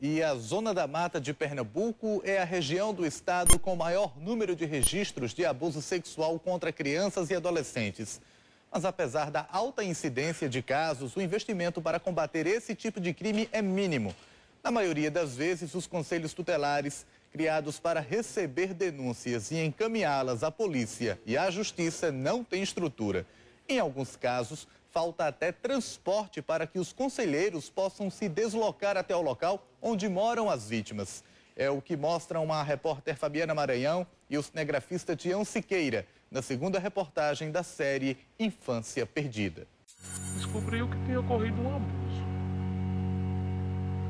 E a Zona da Mata de Pernambuco é a região do estado com maior número de registros de abuso sexual contra crianças e adolescentes. Mas apesar da alta incidência de casos, o investimento para combater esse tipo de crime é mínimo. Na maioria das vezes, os conselhos tutelares, criados para receber denúncias e encaminhá-las à polícia e à justiça, não têm estrutura. Em alguns casos, falta até transporte para que os conselheiros possam se deslocar até o local onde moram as vítimas. É o que mostram a repórter Fabiana Maranhão e o cinegrafista Tião Siqueira, na segunda reportagem da série Infância Perdida. Descobriu que tinha ocorrido um abuso.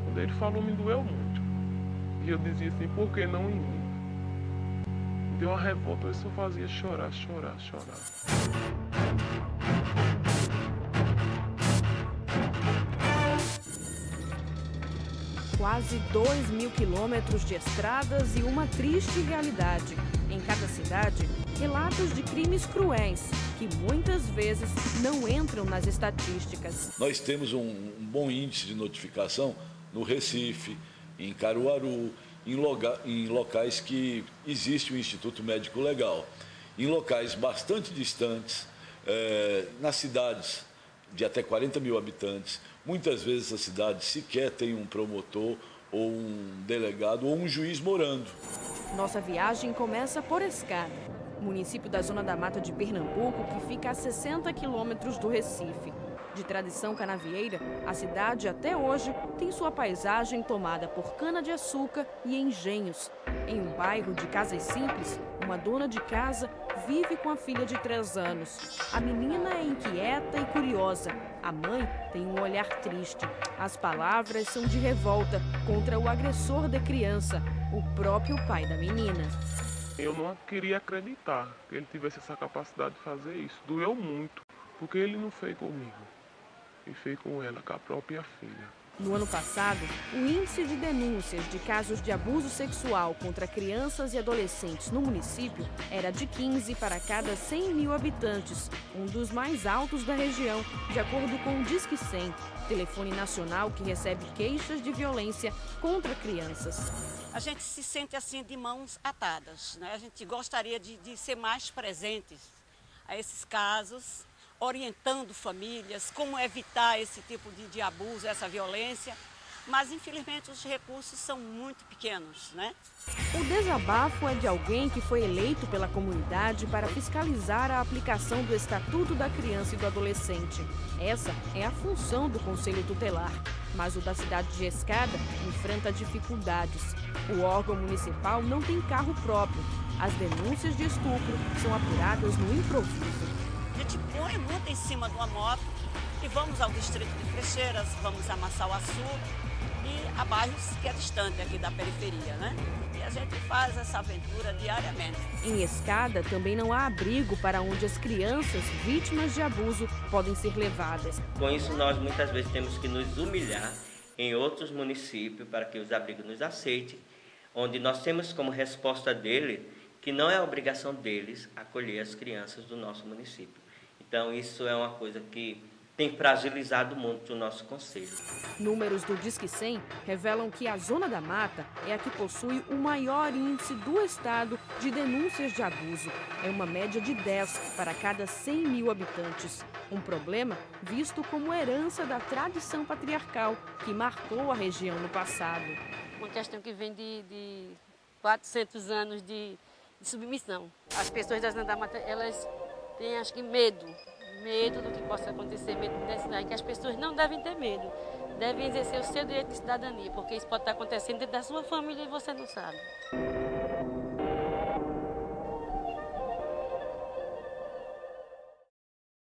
Quando ele falou, me doeu muito. E eu dizia assim, por que não em mim? Me deu uma revolta, eu só fazia chorar, chorar, chorar. Quase 2.000 quilômetros de estradas e uma triste realidade. Em cada cidade, relatos de crimes cruéis, que muitas vezes não entram nas estatísticas. Nós temos um bom índice de notificação no Recife, em Caruaru, em locais que existe o Instituto Médico Legal. Em locais bastante distantes, nas cidades de até 40 mil habitantes, muitas vezes a cidade sequer tem um promotor ou um delegado ou um juiz morando. Nossa viagem começa por Escada, município da Zona da Mata de Pernambuco, que fica a 60 quilômetros do Recife. De tradição canavieira, a cidade até hoje tem sua paisagem tomada por cana-de-açúcar e engenhos. Em um bairro de casas simples, uma dona de casa vive com a filha de 3 anos. A menina é inquieta e curiosa. A mãe tem um olhar triste. As palavras são de revolta contra o agressor da criança, o próprio pai da menina. Eu não queria acreditar que ele tivesse essa capacidade de fazer isso. Doeu muito, porque ele não fez comigo. Ele fez com ela, com a própria filha. No ano passado, o índice de denúncias de casos de abuso sexual contra crianças e adolescentes no município era de 15 para cada 100 mil habitantes, um dos mais altos da região, de acordo com o Disque 100, telefone nacional que recebe queixas de violência contra crianças. A gente se sente assim de mãos atadas, né? A gente gostaria de ser mais presentes a esses casos, orientando famílias, como evitar esse tipo de abuso, essa violência, mas infelizmente os recursos são muito pequenos, né? O desabafo é de alguém que foi eleito pela comunidade para fiscalizar a aplicação do Estatuto da Criança e do Adolescente. Essa é a função do Conselho Tutelar, mas o da cidade de Escada enfrenta dificuldades. O órgão municipal não tem carro próprio. As denúncias de estupro são apuradas no improviso. A gente põe multa em cima de uma moto e vamos ao distrito de Frecheiras, vamos a Massauaçu e a bairros que é distante aqui da periferia, né? E a gente faz essa aventura diariamente. Em Escada também não há abrigo para onde as crianças vítimas de abuso podem ser levadas. Com isso nós muitas vezes temos que nos humilhar em outros municípios para que os abrigos nos aceitem, onde nós temos como resposta dele que não é a obrigação deles acolher as crianças do nosso município. Então, isso é uma coisa que tem fragilizado muito o nosso conselho. Números do Disque 100 revelam que a Zona da Mata é a que possui o maior índice do estado de denúncias de abuso. É uma média de 10 para cada 100 mil habitantes. Um problema visto como herança da tradição patriarcal que marcou a região no passado. Uma questão que vem de 400 anos de submissão. As pessoas da Zona da Mata, elas têm, acho que, medo do que possa acontecer, medo desse daí, que as pessoas não devem ter medo, devem exercer o seu direito de cidadania, porque isso pode estar acontecendo dentro da sua família e você não sabe.